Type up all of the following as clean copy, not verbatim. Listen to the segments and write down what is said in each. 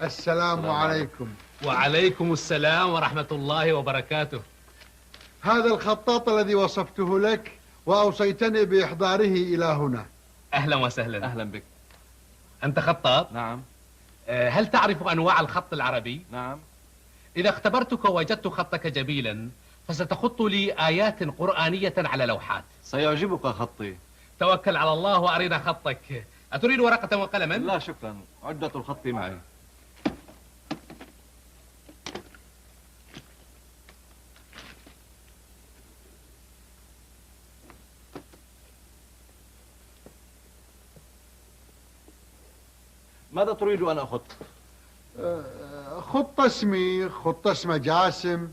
السلام عليكم. وعليكم السلام ورحمة الله وبركاته. هذا الخطاط الذي وصفته لك وأوصيتني بإحضاره إلى هنا. أهلا وسهلا. أهلا بك. أنت خطاط؟ نعم. هل تعرف أنواع الخط العربي؟ نعم. إذا اختبرتك ووجدت خطك جميلا فستخط لي آيات قرآنية على لوحات. سيعجبك خطي. توكل على الله وأرنا خطك. أتريد ورقة وقلما؟ لا شكرا، عدة الخط معي. ماذا تريد أن أخط؟ خط اسمي، خط اسم جاسم.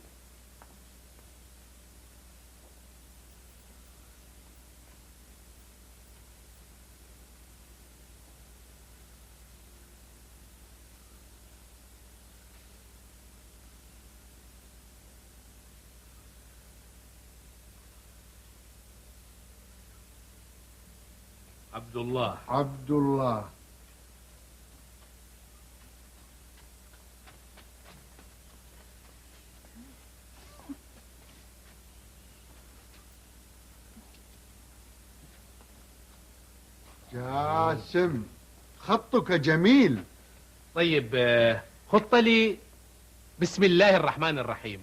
عبد الله. عبد الله. جاسم، خطك جميل. طيب خط لي بسم الله الرحمن الرحيم.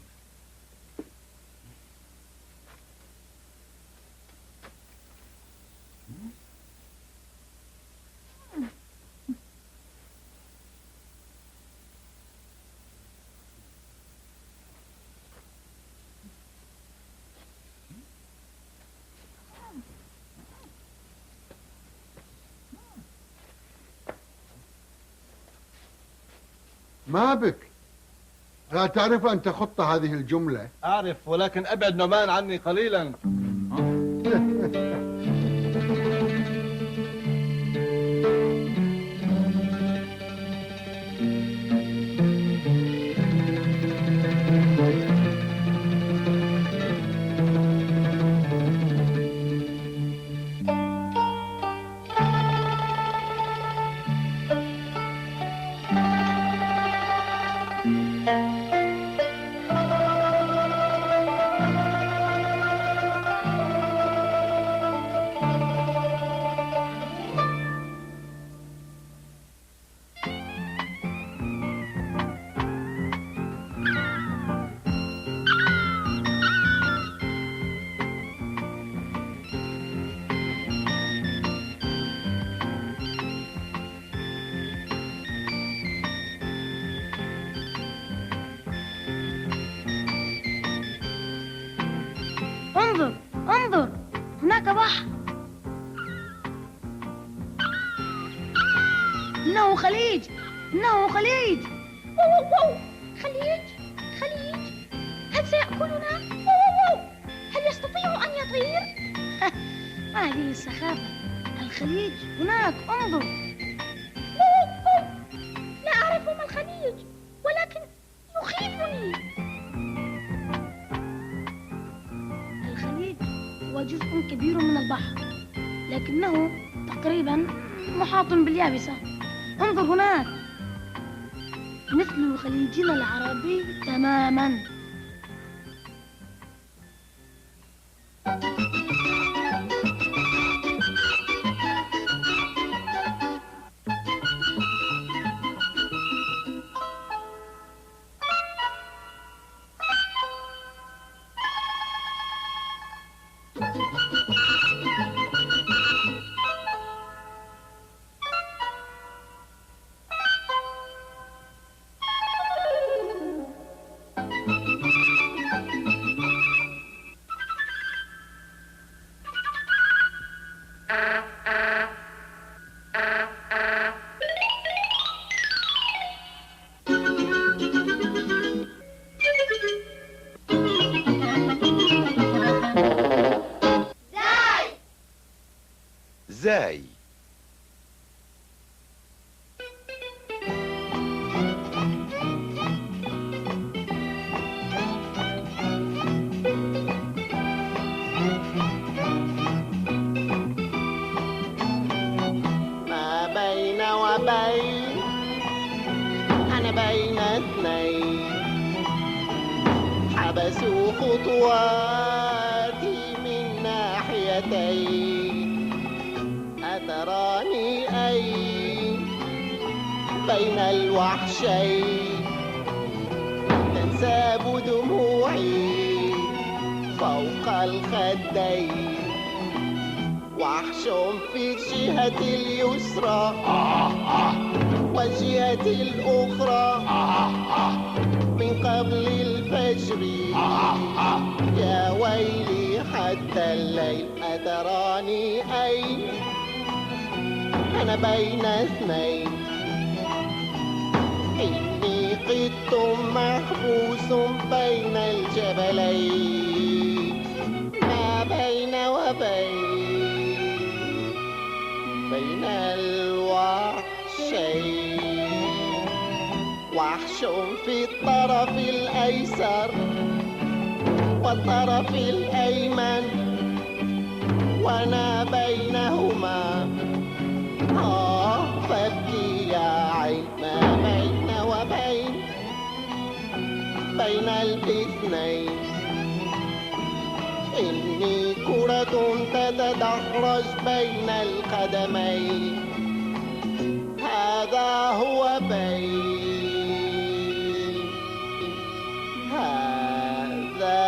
ما بك؟ لا تعرف أن تخط هذه الجملة؟ أعرف، ولكن أبعد نعمان عني قليلا. انظر انظر، هناك بحر. إنه خليج، إنه خليج. واو واو، خليج خليج. هل سيأكلنا؟ واو، هل يستطيع أن يطير؟ ما هذه السخافة؟ الخليج هناك، انظر. واو، لا أعرف ما الخليج، ولكن يخيفني. الخليج هو جزء كبير من البحر، لكنه تقريبا محاط باليابسة. انظر هناك، مثل خليجنا العربي تماما. زاي. ما بين وبين بين اثنين حبسوا خطواتي من ناحيتين أتراني أين بين الوحشين تنساب دموعي فوق الخدين وحش في الجهة اليسرى والجهة الأخرى من قبل الفجر يا ويلي حتى الليل أتراني أين أنا بين اثنين إني قط محبوس بين الجبلين ما بين بين الوحشين وحش في الطرف الأيسر والطرف الأيمن وأنا بينهما فابكي يا عين ما بين بين الاثنين إني كرة تتدحرج بين القدمين هذا هو هذا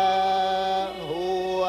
هو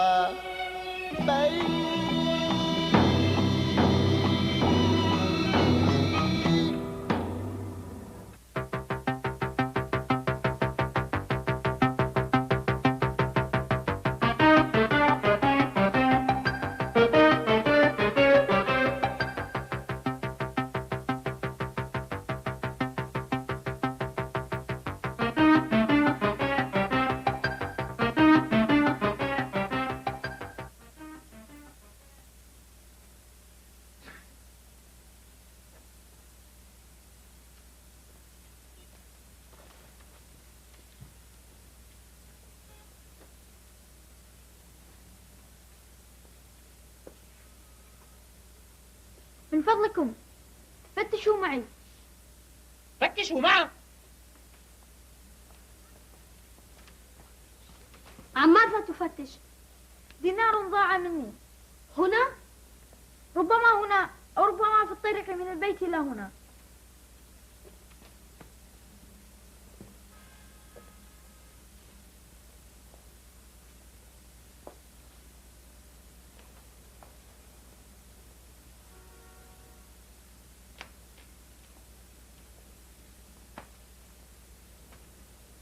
من فضلكم فتشوا معي. فتشوا معه. عن ماذا تفتش؟ دينار ضاع مني. هنا؟ ربما هنا أو ربما في الطريق من البيت إلى هنا.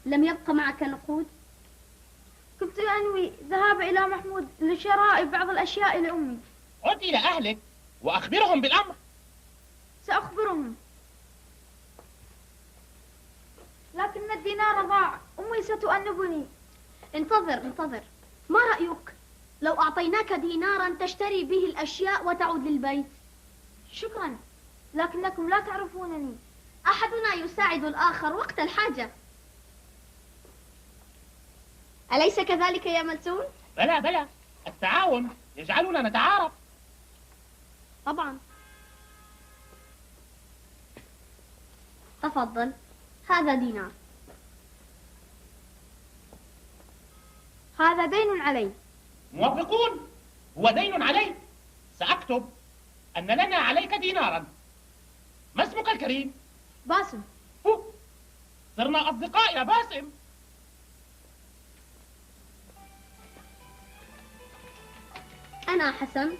لم يبق معك نقود؟ كنت أنوي ذهاب إلى محمود لشراء بعض الأشياء لأمي. عد إلى أهلك وأخبرهم بالأمر. سأخبرهم، لكن الدينار ضاع. أمي ستؤنبني. انتظر، ما رأيك لو أعطيناك دينارا تشتري به الأشياء وتعود للبيت؟ شكرا، لكنكم لا تعرفونني. أحدنا يساعد الآخر وقت الحاجة، أليس كذلك يا ملسون؟ بلى، التعاون يجعلنا نتعارف. طبعا. تفضل، هذا دينار. هذا دين علي. موافقون، هو دين علي. سأكتب أن لنا عليك دينارا. ما اسمك الكريم؟ باسم. صرنا أصدقاء يا باسم. أنا حسن،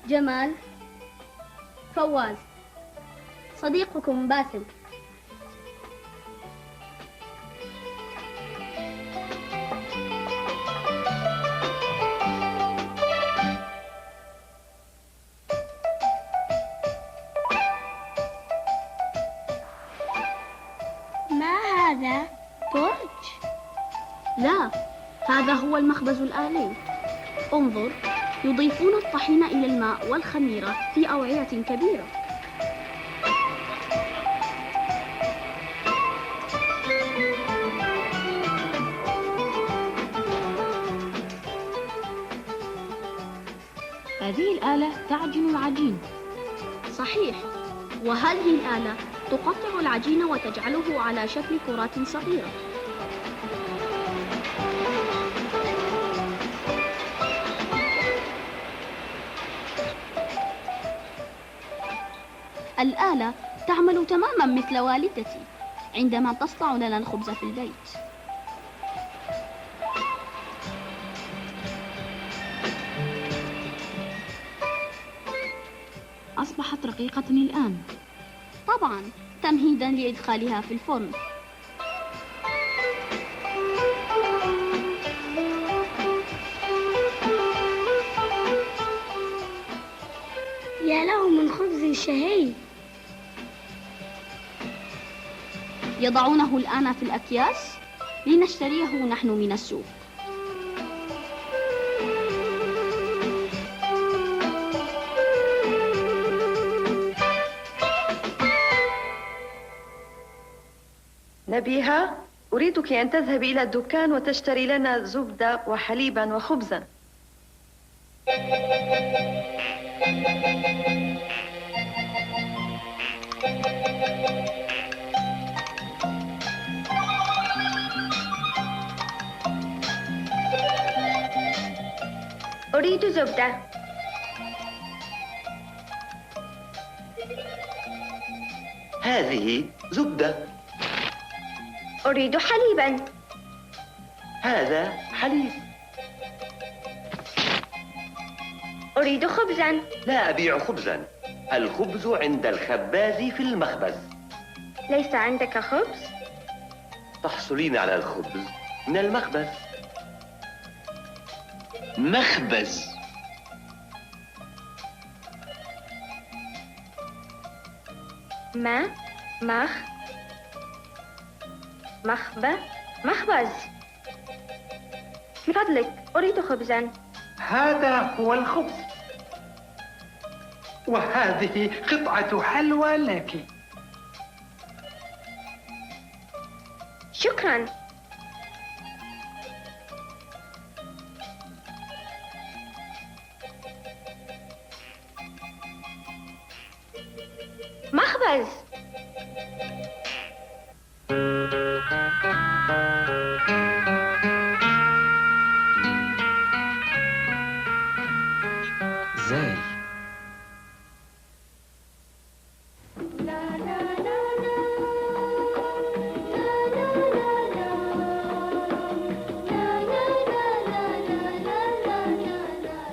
جمال، فواز، صديقكم باسم. ما هذا؟ برج؟ لا، هذا هو المخبز الآلي. انظر، يضيفون الطحين إلى الماء والخميرة في أوعية كبيرة. هذه الآلة تعجن العجين. صحيح، وهذه الآلة تقطع العجين وتجعله على شكل كرات صغيرة. الآلة تعمل تماما مثل والدتي عندما تصنع لنا الخبز في البيت. أصبحت رقيقة الآن. طبعا تمهيدا لإدخالها في الفرن. يا له من خبز شهي. يضعونه الآن في الأكياس لنشتريه نحن من السوق. نبيهة، أريدك أن تذهبي إلى الدكان وتشتري لنا زبدة وحليبا وخبزا. أريد زبدة. هذه زبدة. أريد حليبا. هذا حليب. أريد خبزا. لا أبيع خبزا، الخبز عند الخباز في المخبز. ليس عندك خبز؟ تحصلين على الخبز من المخبز. مخبز. مخبز. من فضلك أريد خبزا. هذا هو الخبز، وهذه قطعة حلوى لك. شكرا. مخبز. زاي.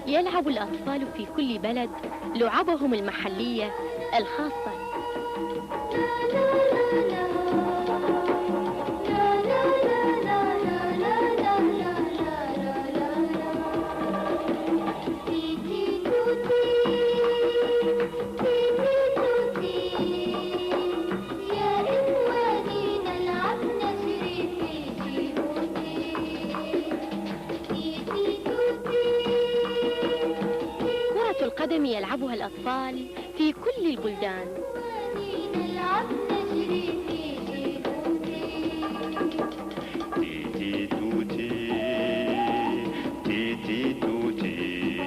يلعب الأطفال في كل بلد لعبهم المحلية الخاصة. كرة القدم يلعبها الأطفال في كل البلدان. تيتي توتي تيتي توتي،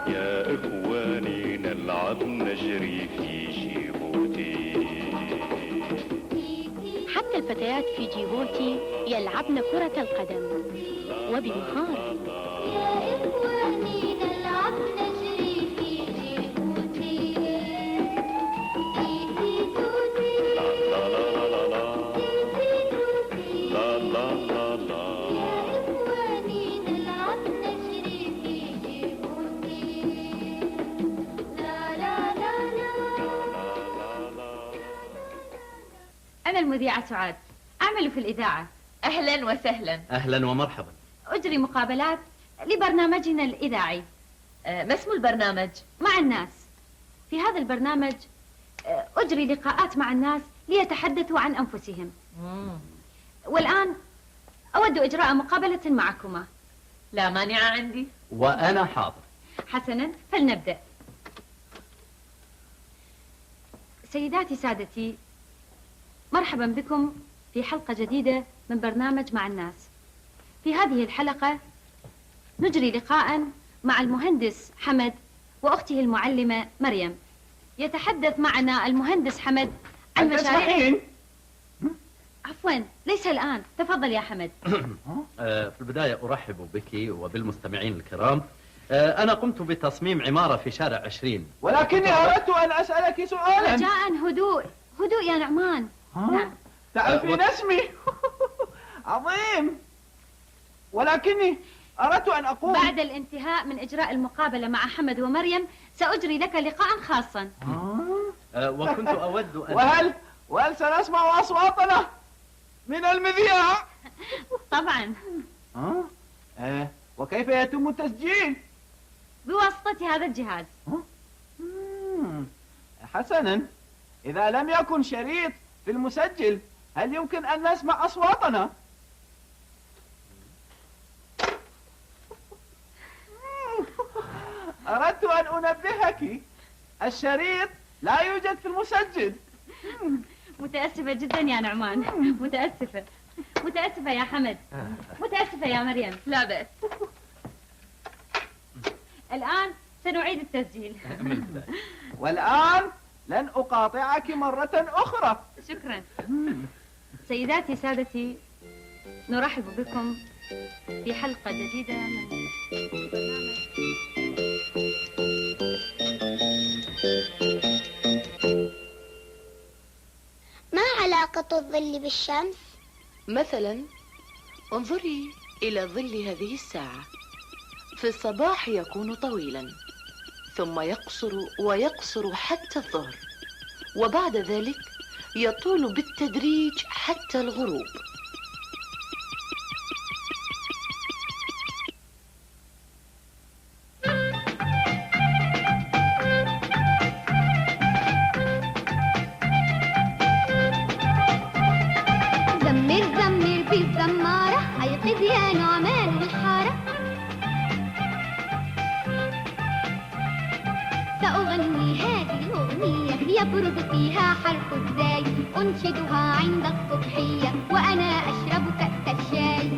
يا إخواني نلعب نجري في جيبوتي. حتى الفتيات في جيبوتي يلعبن كرة القدم وبمهارة. أنا المذيعة سعاد، أعمل في الإذاعة. أهلا وسهلا. أهلا ومرحبا. أجري مقابلات لبرنامجنا الإذاعي. ما اسم البرنامج؟ مع الناس. في هذا البرنامج أجري لقاءات مع الناس ليتحدثوا عن أنفسهم. والآن أود إجراء مقابلة معكما. لا مانع عندي. وأنا حاضر. حسنا، فلنبدأ. سيداتي سادتي، مرحبا بكم في حلقة جديدة من برنامج مع الناس. في هذه الحلقة نجري لقاء مع المهندس حمد وأخته المعلمة مريم. يتحدث معنا المهندس حمد عن مشاريع. عفوا، ليس الآن. تفضل يا حمد. في البداية أرحب بك وبالمستمعين الكرام. أنا قمت بتصميم عمارة في شارع 20. ولكني أردت أن أسألك سؤالا. رجاء هدوء هدوء يا نعمان. نعم. تعرفين اسمي. عظيم. ولكني أردت أن أقول بعد الانتهاء من إجراء المقابلة مع حمد ومريم سأجري لك لقاء خاصا. وكنت أود أن وهل سنسمع أصواتنا من المذياع؟ طبعا. وكيف يتم التسجيل؟ بواسطة هذا الجهاز. حسنا، إذا لم يكن شريط في المسجل هل يمكن أن نسمع أصواتنا؟ أردت أن أنبهك، الشريط لا يوجد في المسجل. متأسفة جدا يا نعمان. متأسفة. متأسفة يا حمد. متأسفة يا مريم. لا بأس. الآن سنعيد التسجيل. والآن لن أقاطعك مرة أخرى. شكرا. سيداتي سادتي، نرحب بكم في حلقة جديدة من ما علاقة الظل بالشمس؟ مثلا انظري إلى ظل هذه الساعة. في الصباح يكون طويلا، ثم يقصر ويقصر حتى الظهر، وبعد ذلك يطول بالتدريج حتى الغروب. زمر زمر بالزمارة، أيقظ يا نعمان بالحارة. سأغني هذه الأغنية يبرز فيها حرف الزاي، أنشدها عند الصبحية وأنا أشرب كأس الشاي.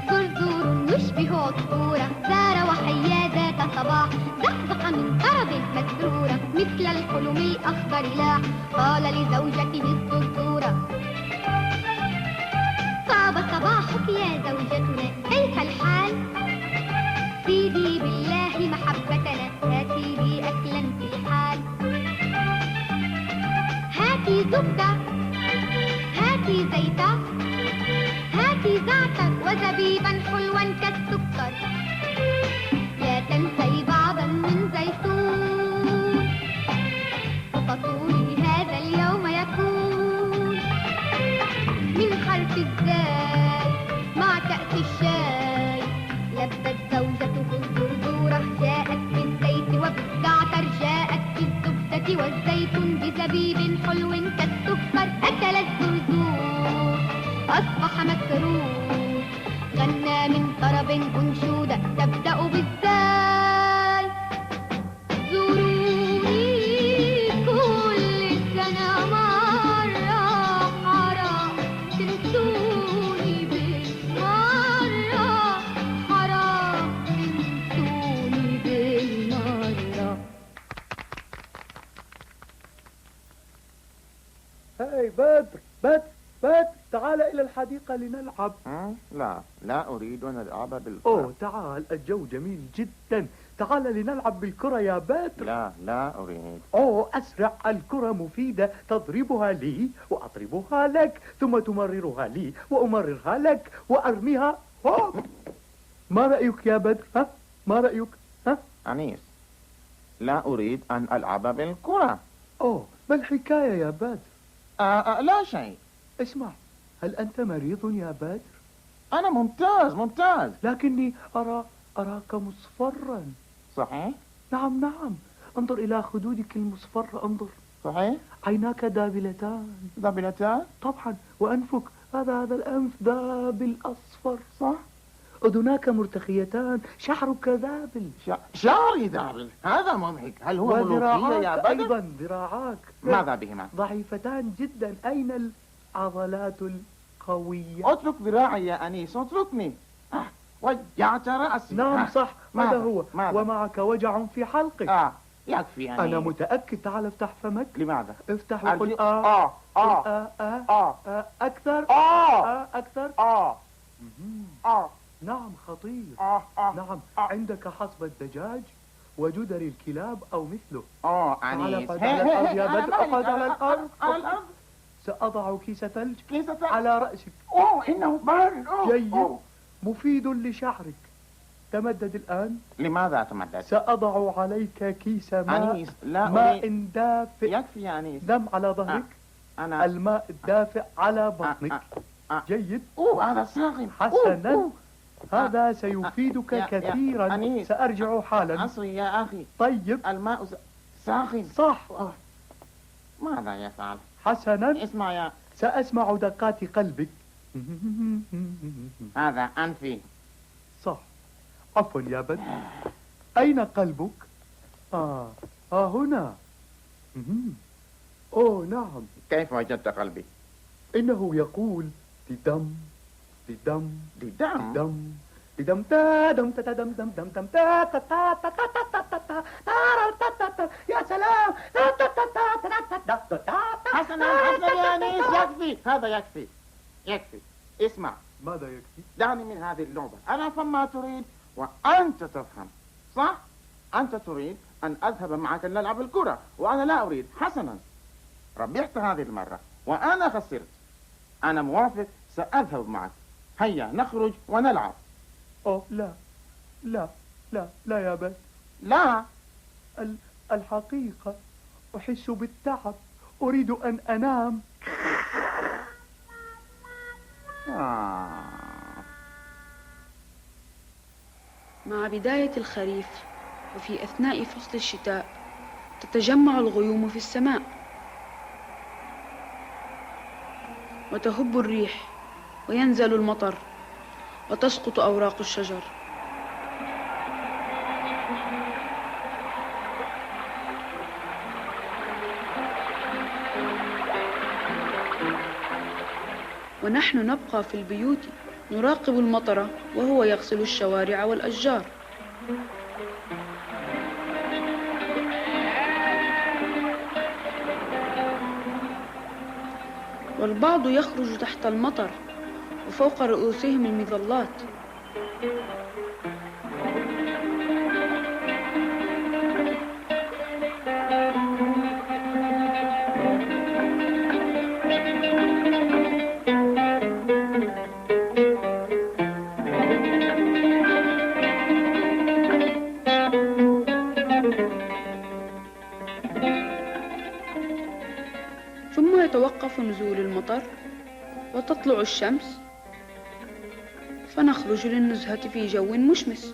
زرزور يشبه عصفورة، زار وحيا ذات صباح، زحزح من طرب مسرورة، مثل الحلم الأخضر لاح. قال لزوجته الزرزورة: طاب صباحك يا زوجتنا، كيف الحال؟ سيدي بالله محبتنا، هاتي لي أكلا في الحال. هاتي زبدة، هاتي زيتة، هاتي زعتر وزبيبا حلوا كالسكر. لا تنسي بعضا من زيتون، فطوري هذا اليوم يكون من حرف الزاي مع كأس الشاي. لبت زوجته الزرزورة، جاءت بالزيت وبالزعتر، جاءت بالزبدة والزيتون بزبيب حلو كالسكر. أكل الزرزور أصبح مسرور، غنى من طرب أنشودة تبدأ بالزاي. زوروني كل سنة مرة، حرام تنسوني بالمرة، حرام تنسوني بالمرة. هاي بدر تعال إلى الحديقة لنلعب. لا أريد أن ألعب بالكرة. أوه تعال، الجو جميل جدا. تعال لنلعب بالكرة يا بدر. لا أريد. أوه أسرع، الكرة مفيدة، تضربها لي وأضربها لك، ثم تمررها لي وأمررها لك وأرميها. ما رأيك يا بدر؟ ها؟ ما رأيك؟ ها؟ أنيس، لا أريد أن ألعب بالكرة. أوه ما الحكاية يا بدر؟ لا شيء. اسمع، هل أنت مريض يا بدر؟ أنا ممتاز. لكني أراك مصفرا. صحيح؟ نعم، انظر إلى خدودك المصفرة، انظر. صحيح؟ عيناك دابلتان. طبعا، وأنفك هذا الأنف دابل أصفر. صح؟ أذناك مرتخيتان، شعرك ذابل. شعري ذابل؟ هذا مضحك. هل هو ملوخية يا بدر؟ أيضا ذراعاك ماذا بهما؟ ضعيفتان جدا. أين العضلات القوية؟ اترك ذراعي يا أنيس، اتركني. وجعت رأسي. نعم صح، هذا ماذا؟ هو. ماذا؟ ومعك وجع في حلقك. يكفي يعني. أنا متأكد. تعال افتح فمك. لماذا؟ افتح وقل أكثر. أكثر. نعم خطير. نعم، عندك حصبة دجاج وجدر الكلاب أو مثله. تعال اقعد على الأرض يا بدر، اقعد على الأرض. سأضع كيس ثلج على رأسك. إنه بارد. جيد، مفيد لشعرك. تمدد الآن. لماذا أتمدد؟ سأضع عليك كيس ماء. أنيس، لا ماء دافئ. يكفي يا أنيس. نم على ظهرك. الماء الدافئ على بطنك. جيد. هذا ساخن. حسنا، هذا سيفيدك كثيرا. سأرجع حالا. عصري يا أخي. طيب. الماء ساخن. صح. ماذا يفعل؟ حسنا، اسمع يا. سأسمع دقات قلبك. هذا أنفي. صح. عفوا يا بدر، أين قلبك؟ هنا. أوه نعم. كيف وجدت قلبي؟ إنه يقول ددم ددم ددم ددم ددم تا دم تا دم دم دم دم تا تا تا تا تا تا تا تا تا. يا سلام. حسنا حسنا يا أنيس، يكفي. هذا يكفي. يكفي. اسمع. ماذا يكفي؟ دعني من هذه اللعبة. أنا أفهم ما تريد وأنت تفهم، صح؟ أنت تريد أن أذهب معك نلعب الكرة وأنا لا أريد. حسنا، ربحت هذه المرة وأنا خسرت. أنا موافق، سأذهب معك. هيا نخرج ونلعب. لا لا لا لا يا بس. لا. الحقيقة أحس بالتعب، أريد أن أنام. مع بداية الخريف وفي أثناء فصل الشتاء تتجمع الغيوم في السماء وتهب الريح وينزل المطر وتسقط أوراق الشجر. ونحن نبقى في البيوت نراقب المطر وهو يغسل الشوارع والأشجار. والبعض يخرج تحت المطر وفوق رؤوسهم المظلات. ثم يتوقف نزول المطر وتطلع الشمس فنخرج للنزهة في جو مشمس.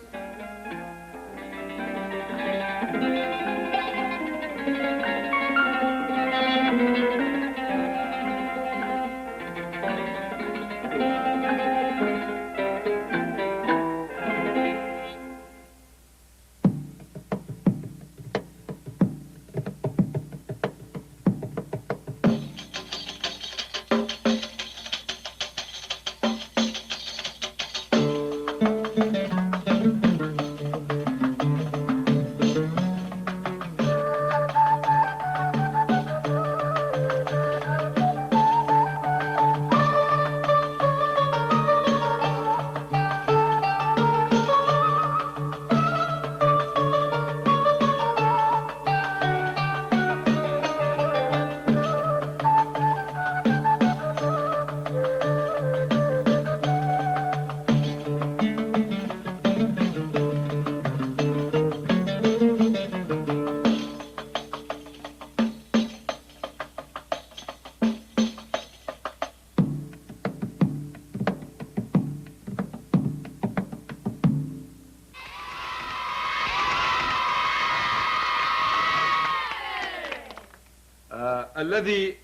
الذي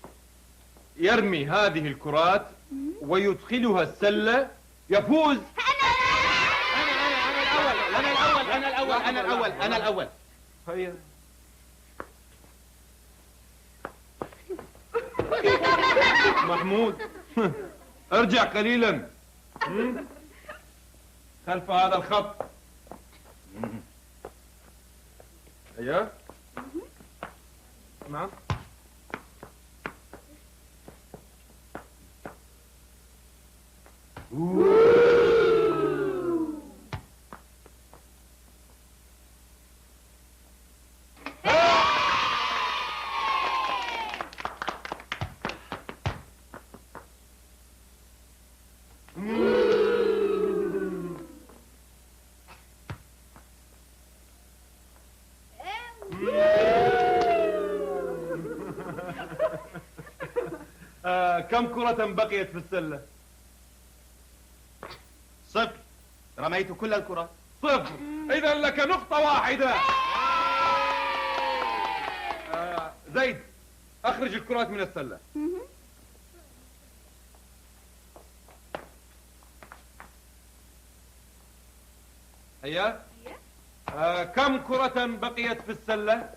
يرمي هذه الكرات ويدخلها السلة يفوز. أنا الأول. هيا. محمود ارجع قليلا. خلف هذا الخط. ايوه. نعم. كم كرة بقيت في السلة؟ 0. رميت كل الكرات. 0. إذا لك نقطة واحدة. زيد، أخرج الكرات من السلة. هيا. كم كرة بقيت في السلة؟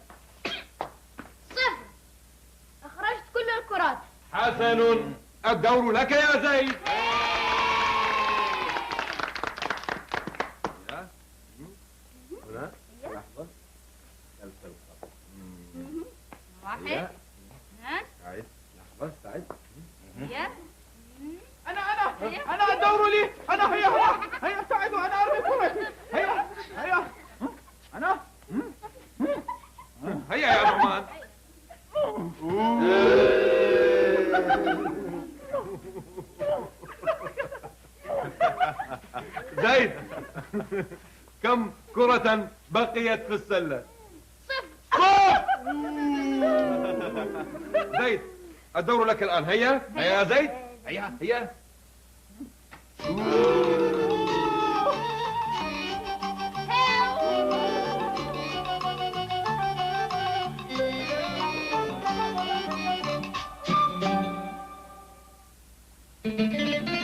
0. أخرجت كل الكرات. حسن، الدور لك يا زيد. هنا لحظة. خلف الخط. 1 2 سعيد، لحظة سعيد. أنا الدور لي. أنا هيا ابتعدوا. أنا أرمي كرتي. هيا أنا. هيا يا نعمان. زيد، كم كرة بقيت في السلة؟ 0. زيد، الدور لك الآن. هيا يا زيد. هيا. Thank you.